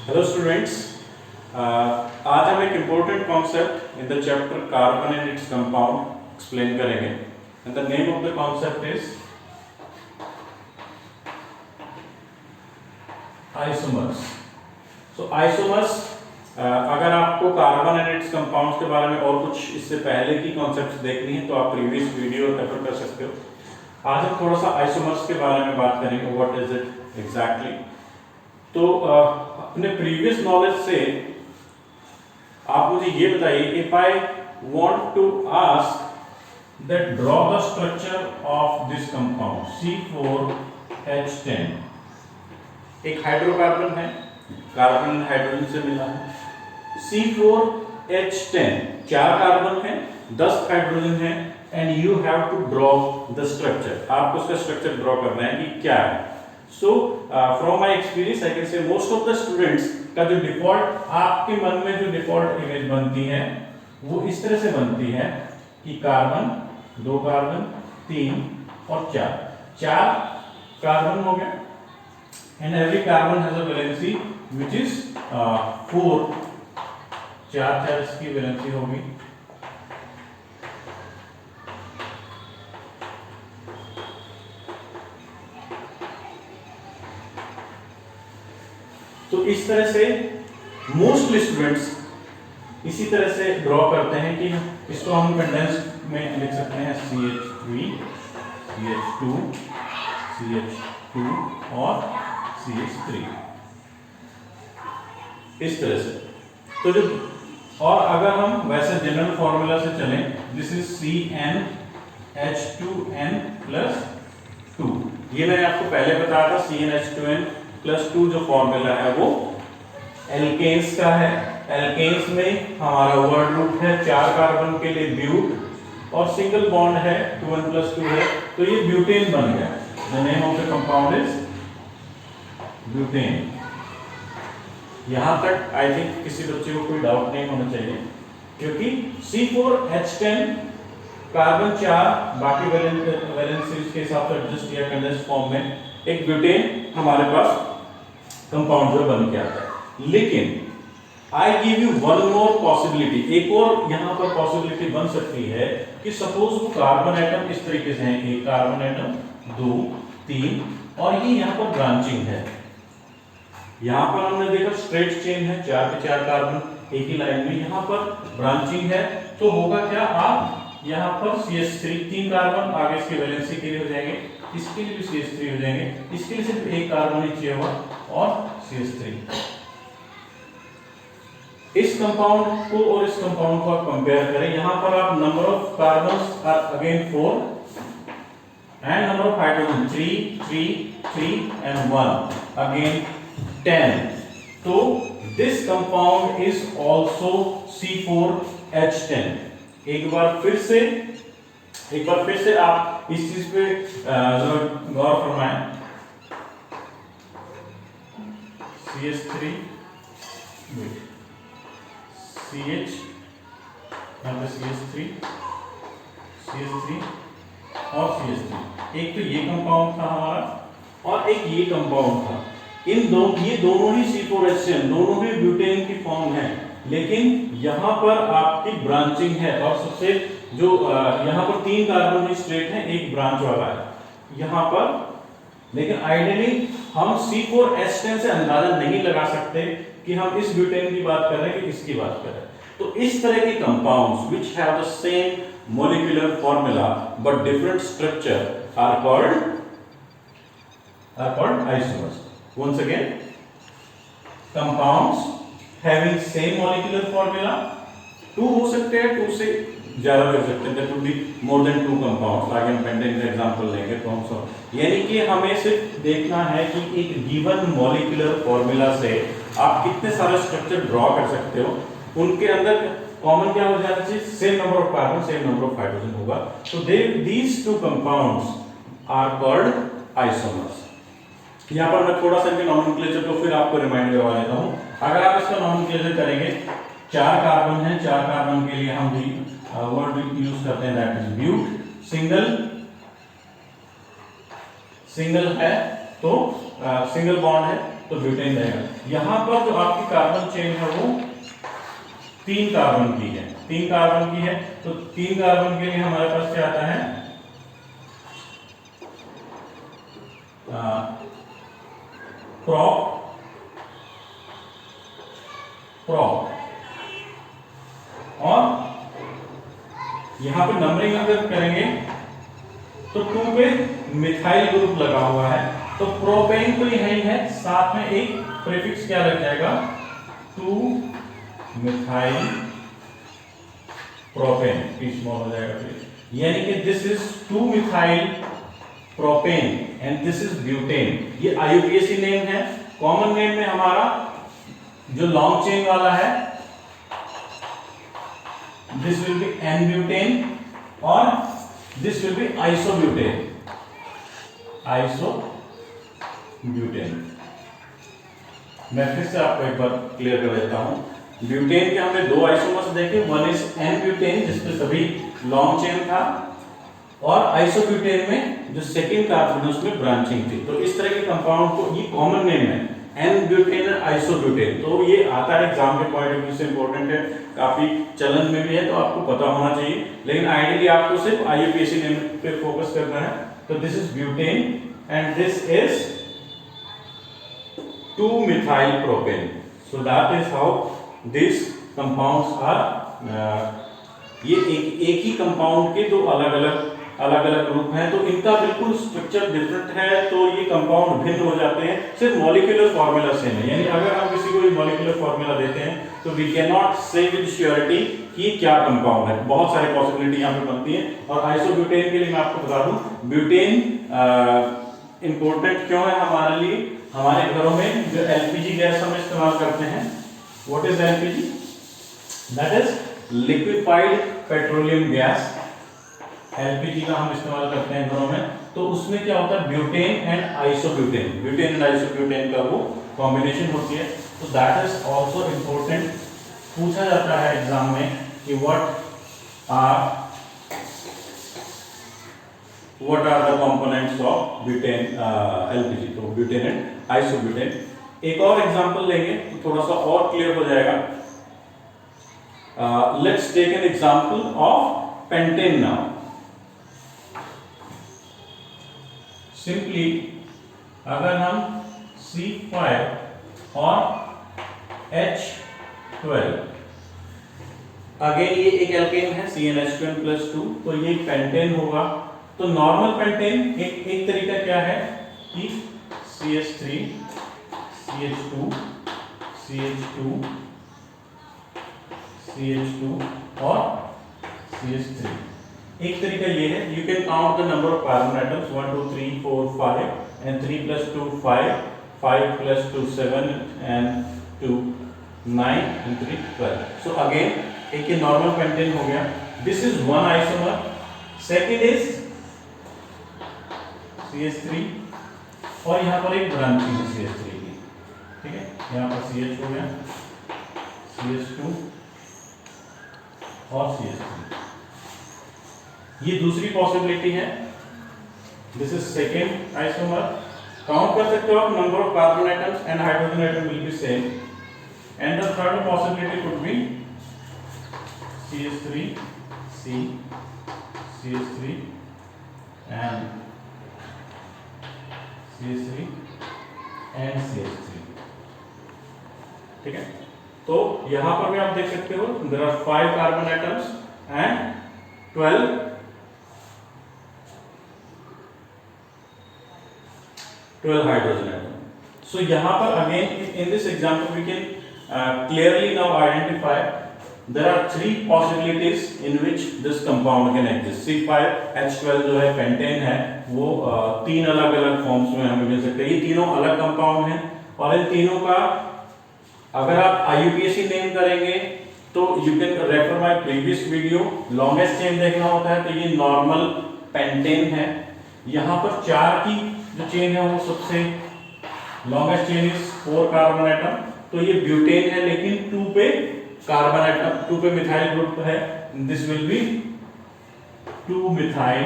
Hello students, आज हम एक important concept in the chapter carbon and its compound explain करेंगे and the name of the concept is isomers. So isomers, अगर आपको carbon and it's compounds के बारे में और कुछ इससे पहले की कॉन्सेप्ट्स देखनी है तो आप प्रीवियस वीडियो रेफर कर सकते हो। आज हम थोड़ा सा आइसोमर्स के बारे में बात करेंगे, व्हाट इज इट एग्जैक्टली। तो अपने प्रीवियस नॉलेज से आप मुझे ये बताइए, if I want to ask that draw the structure of this compound C4H10। एक हाइड्रोकार्बन है, कार्बन हाइड्रोजन से मिला है। C4H10 चार कार्बन है, 10 हाइड्रोजन है and you have to draw the structure. आपको उसका स्ट्रक्चर ड्रॉ करना है कि क्या है। So from my experience I can say most of the students का जो डिफॉल्ट आपके मन में जो डिफॉल्ट इमेज बनती है वो इस तरह से बनती है कि कार्बन, दो कार्बन, 3 और 4 कार्बन हो गया and every carbon has a valency which is 4। चार इसकी वैलेंसी होगी। तो इस तरह से मोस्टली स्टूडेंट्स इसी तरह से ड्रॉ करते हैं कि इसको हम कंडेंस्ड में लिख सकते हैं CH3, CH2, CH2 और CH3 इस तरह से। तो जो और अगर हम वैसे जनरल फॉर्मूला से चलें, दिस इज CnH2n+2। ये मैंने आपको पहले बताया था, CnH2n+2 जो फॉर्मूला है वो एल्केन्स का है। एल्केन्स में हमारा वर्ड रूट है, 4 कार्बन के लिए ब्यूट और सिंगल बॉन्ड है 2n+2 है, तो ये ब्यूटेन बन गया। The name of the compound is butane. यहां तक आई थिंक किसी बच्चे को कोई डाउट नहीं होना चाहिए, क्योंकि C4H10 कार्बन 4 बाकी वैलेंसीज के हिसाब से एडजस्ट किया कंडेंस्ड फॉर्म में, एक ब्यूटेन हमारे पास कंपाउंड जो बन के आता है। लेकिन I give you one more possibility, एक और यहां पर पॉसिबिलिटी बन सकती है कि सपोज वो कार्बन एटम इस तरीके से है, एक कार्बन एटम, 2, 3 और ये यहां पर ब्रांचिंग है। यहां पर हमने देखा स्ट्रेट चेन है, 4 के 4 कार्बन एक ही लाइन में, यहां पर ब्रांचिंग है। तो होगा क्या, आप यहां पर CH3 3 कार्बन आगे इसके वैलेंसी के लिए हो जाएंगे, इसके लिए भी CH3 हो जाएंगे, इसके लिए सिर्फ एक कार्बन ही चाहिए होगा और CH3। इस कंपाउंड को और इस कंपाउंड को आप कंपेयर करें, यहां पर आप number of carbons are again 4 and number of hydrogen 3 3 3 and 1 again 10। तो this compound is also C4H10। एक बार फिर से आप इस चीज पे गौर फरमाएं। CH3 CH CH3 CH3 और CH3। एक तो ये कंपाउंड था हमारा और एक ये कंपाउंड था। ये दोनों ही C4H10 दोनों भी ब्यूटेन की फॉर्म है, लेकिन यहां पर आपकी ब्रांचिंग है और सबसे जो यहां पर 3 कार्बन ही स्ट्रेट है, एक ब्रांच वाला है यहां पर। लेकिन आइडियली हम C4H10 से अंदाजा नहीं लगा सकते कि हम इस ब्यूटेन की बात कर रहे हैं कि इसकी बात कर रहे हैं। तो इस तरह के compounds which have the same molecular formula but different structure are called isomers. Once again, compounds having same molecular formula, 2 हो सकते हैं, 2 से ज्यादा भी हो सकते हैं, that would be more than 2 compounds। आगे हम पेंडेंट का एग्जांपल लेंगे तो हम सब, यानी कि हमें सिर्फ देखना है कि एक गिवन मॉलिक्यूलर फॉर्मूला से आप कितने सारे स्ट्रक्चर ड्रॉ कर सकते हो, उनके अंदर कॉमन क्या हो जाना चाहिए, same number of carbon, same number of hydrogen होगा। तो these 2 compounds are called isomers। यहाँ पर मैं थोड़ा सा इनके नॉमेनक्लेचर को फिर आपको रिमाइंड करवा देता हूँ। अगर आप इसका नॉमेनक्लेचर करेंगे, 4 कार्बन है, 4 कार्बन के लिए हम वर्ड यूज करते हैं दैट इज ब्यूट। सिंगल है तो सिंगल बॉन्ड है, तो ब्यूटेन रहेगा। यहाँ पर जो आपकी कार्बन चेन है वो 3 कार्बन की है, 3 कार्बन की है, तो 3 कार्बन के लिए हमारे पास क्या आता है, प्रोप प्रोप, और यहां पे नंबरिंग अगर करेंगे तो 2 पे मिथाइल ग्रुप लगा हुआ है, तो प्रोपेन तो यही है, साथ में एक प्रीफिक्स क्या लग जाएगा, 2 मिथाइल प्रोपेन, पी स्मॉल हो जाएगा फिर, यानी कि this is 2 methyl propane and this is butane. ये आईयूपीएसी नेम है। कॉमन नेम में हमारा जो लॉन्ग चेन वाला है this will be n butane और this will be isobutane, isobutane. मैं फिर से आपको एक बार क्लियर कर देता हूं। ब्यूटेन के हमने 2 आइसोमर्स देखे, वन इज एन ब्यूटेन जिसमें सभी लॉन्ग चेन था, और आइसोब्यूटेन में जो सेकेंड कार्बन है उसमें ब्रांचिंग थी। तो इस तरह के कंपाउंड को, ये कॉमन नेम है, एन ब्यूटेन और आइसोब्यूटेन। तो ये आता है एग्जाम के पॉइंट ऑफ व्यू से, इंपॉर्टेंट है, काफी चलन में भी है, तो आपको पता होना चाहिए, लेकिन आइडियली आपको सिर्फ आईयूपीएसी नेम पे फोकस करना है। तो this is butane and this is 2 methyl propane. So that is how this compounds are, ये एक ही कंपाउंड के 2 अलग अलग ग्रुप हैं, तो इनका बिल्कुल स्ट्रक्चर डिफरेंट है, तो ये कंपाउंड भिन्न हो जाते हैं, सिर्फ मॉलिक्यूलर फार्मूला सेम है। यानी अगर हम किसी को मॉलिक्यूलर फार्मूला देते हैं तो वी कैन नॉट से विद श्योरिटी कि क्या कंपाउंड है, बहुत सारी पॉसिबिलिटी यहाँ पे बनती है। और आइसोब्यूटेन के लिए मैं आपको बता दूं, ब्यूटेन इंपॉर्टेंट क्यों है हमारे लिए, हमारे घरों में जो एलपीजी गैस हम इस्तेमाल करते हैं, what is LPG, that is liquefied petroleum gas. LPG का हम इस्तेमाल करते हैं घरों में, तो उसमें क्या होता है, butane and isobutane, butane and isobutane का वो कॉम्बिनेशन होती है। तो दैट इज आल्सो इंपॉर्टेंट, पूछा जाता है एग्जाम में कि what are the components of butane LPG, तो ब्यूटेन एंड आइसोब्यूटेन। एक और एग्जांपल लेंगे तो थोड़ा सा और क्लियर हो जाएगा। Let's take an example of pentane now. Simply अगर हम C5 और H12, अगेन ये एक एल्केन है CnH2n+2, तो ये पेंटेन होगा। तो नॉर्मल पेंटेन एक तरीका क्या है कि CH3 CH2 CH2 CH2 और CH3, एक तरीका ये है, you can count the number of carbon atoms 1 2 3 4 5 and 3 + 2 5 5 + 2 7 and 2 9 and 3 12। So again एक ये नॉर्मल पेंटेन हो गया, this is one isomer, second is CH3 और यहाँ पर एक ब्रांचिंग है CH3 की, ठीक है, यहाँ पर CH हो गया, CH2 और CH3, ये दूसरी पॉसिबिलिटी है, this is second isomer. Count कर सकते हो आप, number of carbon atoms and hydrogen atom will be same, and the third possibility could be CH3 C CH3 and CH3 and CH3, ठीक है। तो यहां पर भी आप देख सकते हो there are 5 carbon atoms and 12 hydrogen atom. So यहाँ पर again in this example we can clearly now identify there are 3 possibilities in which this compound can exist. C5H12 जो है पेंटेन है, वो 3 अलग अलग फॉर्म्स में हमें मिल सकते हैं। ये तीनों अलग कंपाउंड हैं और इन तीनों का अगर आप IUPAC नेम करेंगे तो you can refer my previous video, longest chain देखना होता है तो ये नॉर्मल पेंटेन है। यहाँ पर 4 की जो चेन है वो सबसे longest chain is 4 carbon atom, तो ये ब्यूटेन है लेकिन 2 पे कार्बन एटम, 2 पे मिथाइल ग्रुप है, this will B 2 methyl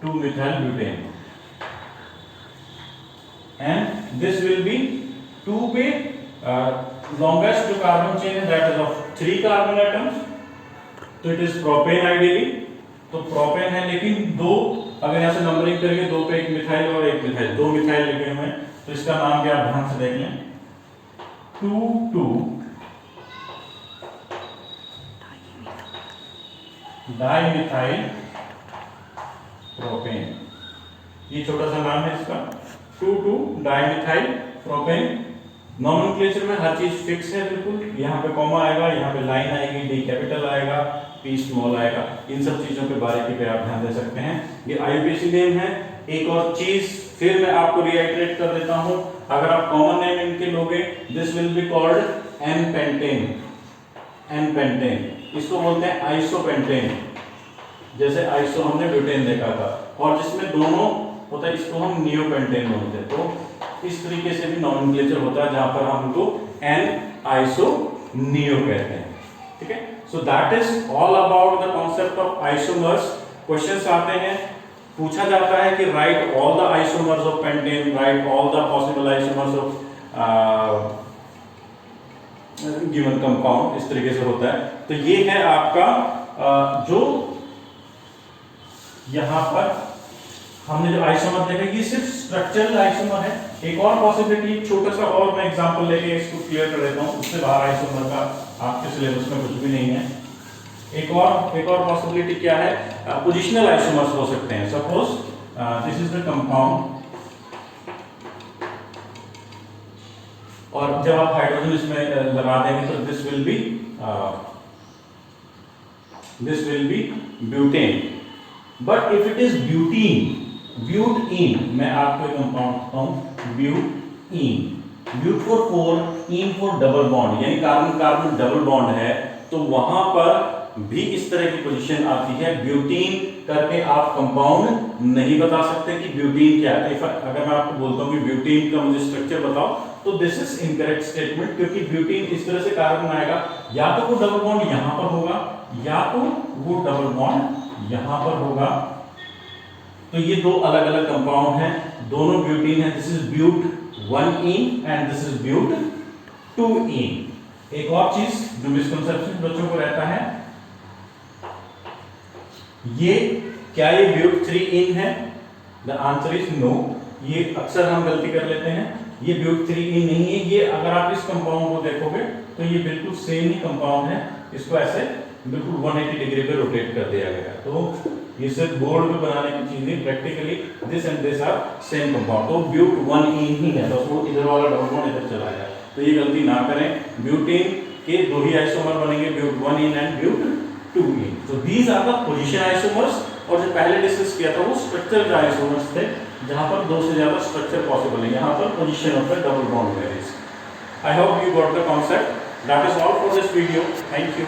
butane and this will be 2 पे longest जो कार्बन चेन है that is of 3 carbon atoms, तो इट इज प्रोपेन आइडियली, तो प्रोपेन है लेकिन दो, अगर यहाँ से नंबरिंग करेंगे 2 पे एक मिथाइल और एक मिथाइल, 2 मिथाइल लिखे हुए हैं, तो इसका नाम क्या आप ध्यान से देख लें, 2 डाइमिथाइल प्रोपेन, ये छोटा सा नाम है इसका, 2 डाइमिथाइल प्रोपेन। नॉमेनक्लेचर में हर चीज फिक्स है बिल्कुल, यहाँ पे कॉमा आएगा, यहाँ पे लाइन आएगी, डी कैपिटल आएगा, पी स्मॉल आएगा, इन सब चीजों पे बारीकी पे आप ध्यान दे सकते हैं। ये आईयूपीएसी नेम है। एक और चीज फिर मैं आपको रिआइटरेट कर देता हूँ, अगर आप कॉमन नेम इनके लोगे, this will be called n pentane, n pentane, इसको बोलते हैं आइसोपेंटेन, जैसे आइसो हमने ब्यूटेन देखा था, और जिसमें दोनों होता है इसको हम नियोपेंटेन बोलते हैं। तो इस तरीके से भी नॉमेनक्लेचर होता है जहां पर हम उनको एन आइसो नियो कहते हैं, ठीक है। सो that is all about the concept of isomers. Questions आते हैं, पूछा जाता है कि right all the isomers of pentane, right all the possible isomers of given compound, इस तरीके से होता है। तो ये है आपका जो यहां पर हमने जो आइसोमर देखा, ये सिर्फ स्ट्रक्चरल आइसोमर है। एक और पॉसिबिलिटी, छोटा सा और मैं एग्जांपल लेके इसको क्लियर कर देता हूं, उससे बाहर आइसोमर का आपके सिलेबस में कुछ भी नहीं है। एक और पॉसिबिलिटी क्या है, पोजिशनल आइसोमर्स हो सकते हैं। Suppose this is the compound, और जब आप हाइड्रोजन इसमें लगा देंगे तो this will be butane, but if it is butene, butyne, मैं आपको एक कंपाउंड बताता हूं, butene, but for 4, ene for double bond, यानी कार्बन कार्बन डबल बॉन्ड है, तो वहां पर भी इस तरह की पोजीशन आती है। ब्यूटीन करके आप कंपाउंड नहीं बता सकते कि ब्यूटीन क्या है। अगर मैं आपको बोलता हूं कि ब्यूटीन का मुझे स्ट्रक्चर बताओ, तो दिस इज इनकरेक्ट स्टेटमेंट, क्योंकि ब्यूटीन इस तरह से कार्बन आएगा, या तो वो डबल बॉन्ड यहां पर होगा, या तो वो डबल बॉन्ड यहां पर होगा। तो ये दो अलग अलग कंपाउंड हैं, दोनों ब्यूटीन है। दिस इज ब्यूट 1इन एंड दिस इज ब्यूट 2इन। एक और चीज जो मिसकंसेप्शन बच्चों को रहता है, ये क्या ये ब्यूट 3इन है? The answer is no. ये अक्सर हम गलती कर लेते हैं, ये ब्यूट 3इन नहीं है। ये अगर आप इस कंपाउंड को देखोगे तो ये बिल्कुल सेम ही कंपाउंड है, इसको ऐसे बिल्कुल 180 डिग्री पे रोटेट कर दिया गया। तो ये सिर्फ बोर्ड पे बनाने की चीज नहीं, practically this and this are same compound. तो ब्यूट 1इन ही है, बस वो इधर वाला डबल बॉन्ड इधर चला गया। तो ये गलती ना करें, ब्यूटेन के दो ही आइसोमर बनेंगे, ब्यूट 1इन एंड ब्यूट 2इन। तो these are the position isomers, और जो पहले डिस्कस किया था वो स्ट्रक्चर आइसोमर्स थे, जहां पर दो से ज्यादा स्ट्रक्चर पॉसिबल है। यहाँ पर position of the double bond varies. I hope you got the concept. That is all for this video. Thank you.